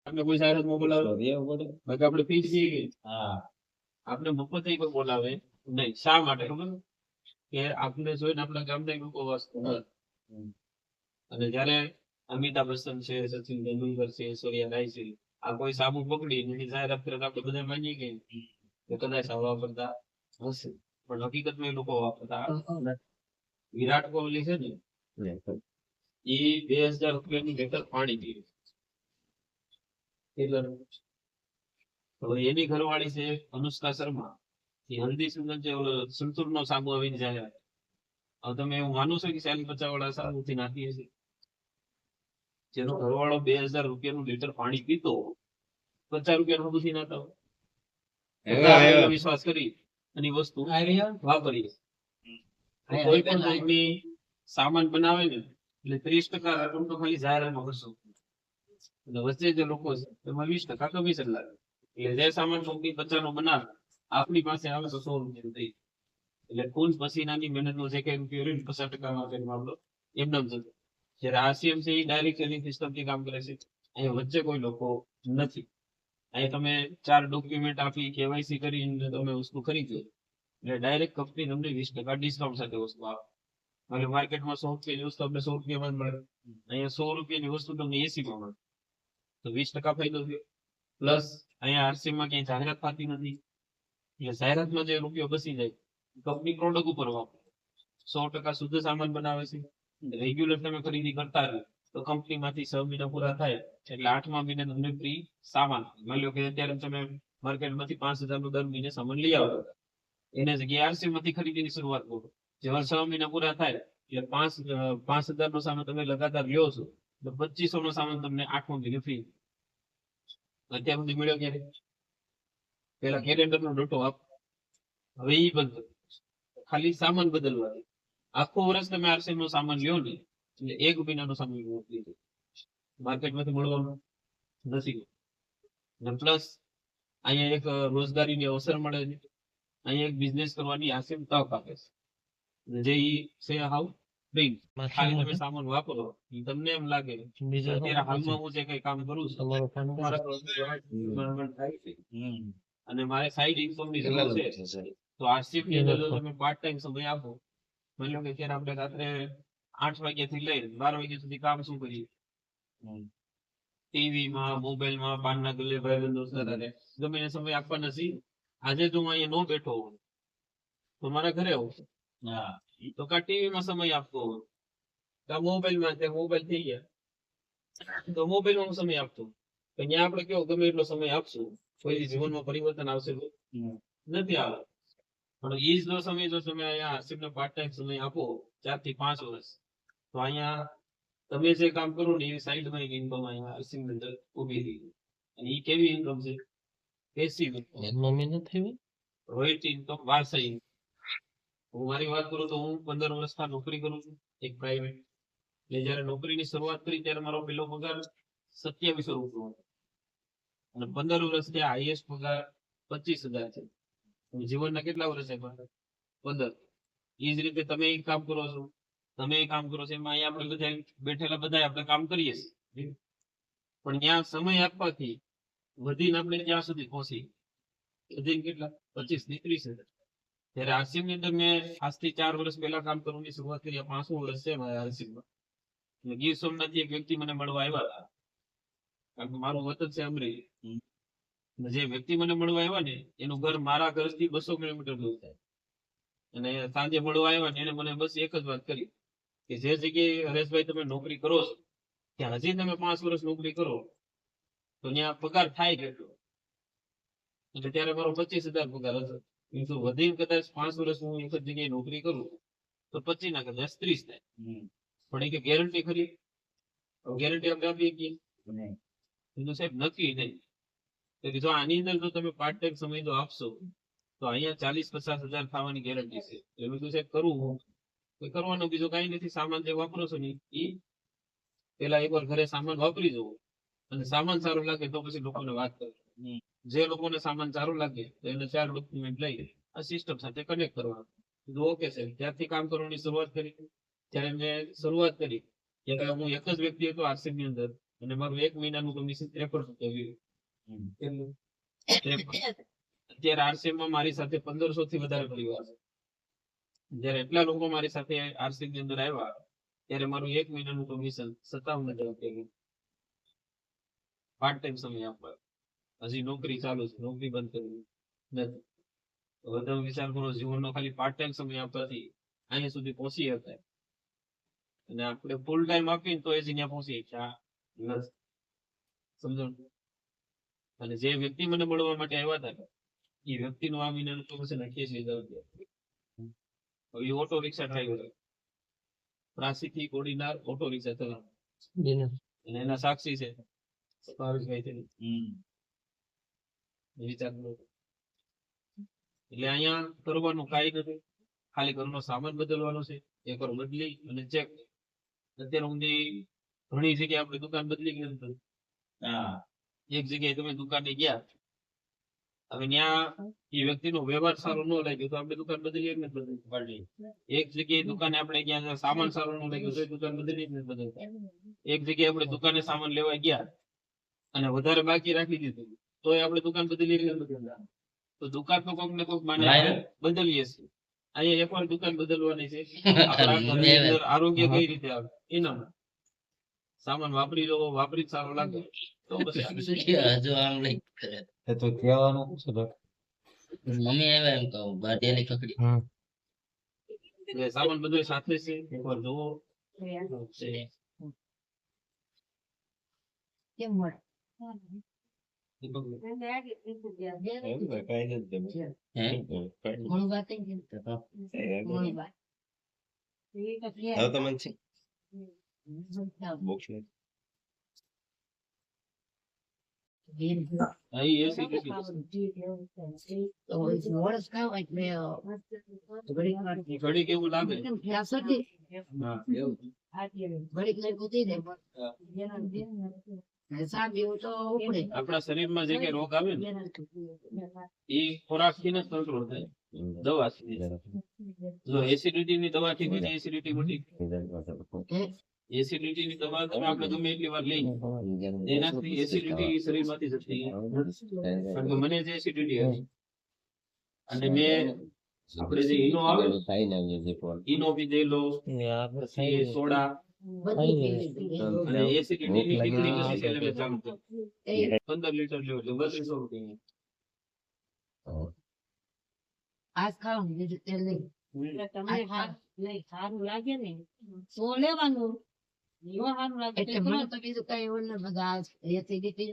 આપણે કોઈ જાહેરાતમાં બોલાવે બાકી આપણે ફીસ છીએ આપણે મફત કોઈ બોલાવે નહીં. શા માટે ખબર કે આપણે જોઈને આપણા ગામના લોકો વસ્તુ અને જયારે અમિતાભ બચ્ચન છે, સચિન તેંડુલકર છે, સૂર્યા રાય છે, આ કોઈ સાબુ પકડી એની જાહેરાત કરે આપણે બધા માનીએ કે કદાચ આ વાપરતા હશે, પણ હકીકતમાં એ લોકો વાપરતા વિરાટ કોહલી છે ને એ 2000 રૂપિયાની લીટર પાણી પીવે. એની ઘરવાળી છે અનુષ્કા શર્મા, એ હલ્દી સુગંધ છે સંતૂર નો સાબુ આવીને જાય. હવે તમે એવું માનો છો કે 40-50 વાળા સાબુથી નાખીએ છીએ? જેનો ઘરવાળો 2000 રૂપિયાનું લીટર પાણી પીતો 50 રૂપિયાનું સાબુથી નાખતા હોય, વિશ્વાસ કરી અને વસ્તુ વાપરીએ. કોઈ પણ કંપની સામાન બનાવે ને એટલે 30% રકમ તો ખાલી જાહેરાતમાં કરશો, વચ્ચે જે લોકો છે એમાં 20% કમિશન લાગે. એટલે જે સામાન કંપની 50 નો બનાવે આપણી પાસે આવે તો 100 રૂપિયા થઈ. એટલે ખૂન પસીનાની મહેનત નો જે કઈ રૂપિયો રહ્યો 50% મામલો એમને જતો. જયારે આરસીએમ છે એ ડાયરેક્ટ સેલિંગ સિસ્ટમ થી કામ કરે છે. અહીંયા વચ્ચે કોઈ લોકો નથી. અહીંયા તમે 4 ડોક્યુમેન્ટ આપી કેવાયસી કરીને તમે વસ્તુ ખરીદો એટલે ડાયરેક્ટ કંપની તમને 20% ડિસ્કાઉન્ટ સાથે વસ્તુ આપે. એટલે માર્કેટમાં 100 રૂપિયાની વસ્તુ આપણે 100 રૂપિયામાં જ મળે, અહીંયા 100 રૂપિયાની વસ્તુ તમને 80 માં મળે, તો 20% ફાયદો થયો. પ્લસ અહીંયા આરસીએમ માં ક્યાંય જાહેરાત થતી નથી, એટલે જાહેરાતમાં જે રૂપિયો બસી જાય કંપની પ્રોડક્ટ ઉપર વાપરે. 100% શુદ્ધ સામાન બનાવે છે. રેગ્યુલર તમે ખરીદી કરતા રહો તો કંપનીમાંથી 6 મહિના પૂરા થાય એટલે 8મા મહિને તમને ફ્રી સામાન. માની લો કે અત્યારે તમે માર્કેટમાંથી 5000 નું દર મહિને સામાન લઈ આવો, એને જગ્યાએ આરસીએમ માંથી ખરીદીની શરૂઆત કરો. જેવા 6 મહિના પૂરા થાય એટલે 5000 નો સામાન તમે લગાતાર લ્યો છો તો 2500 નો સામાન તમને 8મા મહિને ફ્રી. અત્યાર સુધી મળ્યો ક્યારે? પેલા કેલેન્ડર નો ડોટો આપ, હવે એ બંધ. ખાલી સામાન બદલવા. આખો વર્ષ તમે આરસીએમ નો સામાન લ્યો ને એટલે 1 મહિનાનો સામાન માર્કેટમાંથી મળવાનું નથી. પ્લસ અહીંયા એક રોજગારીની અવસર મળે છે, અહીંયા એક બિઝનેસ કરવાની આરસીએમ તક આપે છે. જે છે હાઉ ફ્રી. ખાલી તમે સામાન વાપરો તમને એમ લાગે અત્યારે હાલમાં હું જે કઈ કામ કરું છું અને મારે સાઈડ ઇન્કમ ની જરૂર છે, તો આરસીએમ ની અંદર તમે પાર્ટ ટાઈમ સમય આપો. માની લો કે અત્યારે આપણે રાત્રે 8 વાગ્યાથી લઈને 12 વાગ્યા સુધી કામ શું કરીએ? ટીવી માં, મોબાઈલ માં, પાનના ગલ્લે ભાઈબંધો સાથે ગમે એને સમય આપવા નથી. આજે જો હું અહીંયા નો બેઠો હોઉં તો મારા ઘરે હોઉં તો કા ટીવી માં સમય આપતો હોય, કા મોબાઈલમાં મોબાઈલ થઈ ગયા તો મોબાઈલમાં હું સમય આપતો. ત્યાં આપણે કેવો ગમે એટલો સમય આપશું કોઈ જીવનમાં પરિવર્તન આવશે નથી આવે. પણ એ જ સમય જો તમે અહીંયા આરસીએમ પાર્ટ ટાઈમ સમય આપો 4 થી 5 વર્ષ, તો અહીંયા તમે જે કામ કરો ને એવી સાઈડમાં એક ઇન્કમ અહીંયા આરસીએમ ની અંદર ઉભી થઈ. અને એ કેવી ઇન્કમ છે? પેસિવ ઇન્કમ, રોયલ્ટી ઇન્કમ, વારસાઈ. હું મારી વાત કરું તો હું 15 વર્ષથી નોકરી કરું છું એક પ્રાઇવેટ. એટલે જયારે નોકરીની શરૂઆત કરી ત્યારે મારો પહેલો પગાર 2700 રૂપિયા હતો અને 15 વર્ષ ત્યાં હાઈએસ્ટ પગાર 25000 છે. જીવનના કેટલા વર્ષ છે? 15. એ જ રીતે તમે એક કામ કરો છો, એમાં અહીંયા આપણે બધા બેઠેલા બધા આપણે કામ કરીએ છીએ, પણ ત્યાં સમય આપવાથી વધીને આપણે ત્યાં સુધી પહોંચી વધીને કેટલા 25 થી 30,000. ત્યારે આરસીએમ ની અંદર મેં આજથી 4 વર્ષ પહેલા કામ કરવાની શરૂઆત કરી. 5મું વર્ષ છે મારા આરસીએમમાં. ગીર સોમનાથથી એક વ્યક્તિ મને મળવા આવ્યા હતા, કારણ કે મારું વતન છે અમરેલી. જે વ્યક્તિ મને મળવા આવ્યા ને એનું ઘર મારા ઘરથી 200 કિલોમીટર દૂર થાય. અને સાંજે મળવા આવ્યા ને એને મને બસ એક જ વાત કરી કે જે જગ્યાએ હરેશભાઈ તમે નોકરી કરો છો ત્યાં હજી તમે 5 વર્ષ નોકરી કરો તો ત્યાં પગાર થાય કેટલો? એટલે ત્યારે મારો 25,000 પગાર હતો. কিন্তু વધીને કદાચ 5 વર્ષ હું એક જ જગ્યાએ નોકરી કરું તો 25 ના કદાચ 30 થાય. પણ એ કે ગેરંટી ખરી? ગેરંટી આપણે આપીએ કે નહીં? સાહેબ નક્કી નહીં. જો આની અંદર જો તમે પાર્ટ ટાઈમ સમય જો આપશો તો અહીંયા 40-50,000 થવાની ગેરંટી છે. એટલે તો સાહેબ કરવું કરવાનું બીજું કઈ નથી. સામાન જે વાપરો છો ને એ પેલા એકવાર ઘરે સામાન વાપરી જવો, અને સામાન સારો લાગે તો પછી લોકોને વાત કરો. જે લોકોને સામાન સારો લાગે તો એને 4 ડોક્યુમેન્ટ લઈ આ સિસ્ટમ સાથે કનેક્ટ કરવાનું. ઓકે સાહેબ, ત્યારથી કામ કરવાની શરૂઆત કરી. ત્યારે મેં શરૂઆત કરી ત્યારે હું એક જ વ્યક્તિ હતો આરસીએમ ની અંદર, અને મારું 1 મહિનાનું કમિશન 53 કેટલું 53. અત્યારે આરસી માં મારી સાથે 1500 થી વધારે પરિવાર છે. જયારે એટલા લોકો મારી સાથે આરસી ની અંદર આવ્યા ત્યારે મારું 1 મહિનાનું કમિશન 57,000 થયું. પાર્ટ ટાઈમ સમય આપવા, હજી નોકરી ચાલુ છે, નોકરી બંધ કરવી નથી. હવે તમે વિચાર કરો, જીવનનો ખાલી પાર્ટ ટાઈમ સમય આપવાથી અહીંયા સુધી પહોંચી શકાય, અને આપણે ફૂલ ટાઈમ આપીને તો એ ત્યાં પહોંચી શક્યા નથી. સમજો. અને જે વ્યક્તિ મને મળવા માટે આવ્યા હતા એ વ્યક્તિનું આ મહિનાનું કમિશન 88,000 રૂપિયા. હવે એ ઓટો રિક્ષા ડ્રાઈવર, પ્રાસીથી કોડીનાર ઓટો રિક્ષા ચલાવે, અને એના સાક્ષી છે ભાવેશભાઈ છે. વિચાર કરો. એટલે અહીંયા કરવાનું કાંઈ નથી, ખાલી ઘરનો સામાન બદલવાનો છે, એકવાર બદલી અને ચેક. અત્યારે સુધી ઘણી જગ્યાએ આપણે દુકાન બદલી ગઈ નથી. એક જગ્યાએ તમે દુકાને ગયા, હવે ત્યાં એ વ્યક્તિનો વ્યવહાર સારો ન લાગ્યો તો આપણે દુકાન બદલી જ નથી બદલવી. એક જગ્યાએ દુકાને આપણે ગયા, સામાન સારો ન લાગ્યો તો દુકાન બદલી જ નથી બદલતા. એક જગ્યાએ આપણે દુકાને સામાન લેવા ગયા અને વધારે બાકી રાખી દીધું તોય આપણે દુકાન બદલી જ નથી બદલતા. તો દુકાન તો કોઈક ને કોઈક માને બદલીએ છીએ. અહીંયા એક વાર દુકાન બદલવાની છે. આપણા ઘરની અંદર આરોગ્ય કઈ રીતે આવે એના સામાન વાપરી લો, વાપરી સારો લાગે તો પછી હજુ આમ લઈ કરે એ તો કહેવાનું શું છે? મમ્મી આવ્યા એમ કહું બાટેલી પકડી એટલે સામાન બધો સાથે છે, એકવાર જોવો. કેમ મળે ઘણું વાત થઈ ઘણું વાત અહીં એસી વર્ષ ખાવ એટલે ઘડીક વાર ઘડી કેવું લાગે. ખ્યાસ હતી હા, એવું. ઘડીક ને કૂદી દે સાહેબ એવું તો ઉપડે આપણા શરીરમાં જે કઈ રોગ આવે ને એ ખોરાક થી જ કંટ્રોલ થાય, દવા જો એસિડિટી ની દવા થી કોઈ એસિડિટી મટી, એસિડિટી ની દવા તમે આપણે ગમે એટલી વાર લઈ એનાથી એસિડિટી શરીરમાંથી જતી કારણ કે મને જે એસિડિટી હતી અને મેં આપણે જે ઈનો આવે ઈનો પીધેલો, પછી સોડા અને એસિડિટી ની ડિગ્રી પછી છેલ્લે મેં ચાલુ કરી 15 લીટર જેવું એટલે 3200 રૂપિયા. આજ ખાવાનું બીજું તેલ નહીં તમને સારું લાગે ને તો લેવાનું, ન સારું લાગે એટલે મને તો બીજું કઈ એવું નથી, બધા એસિડિટી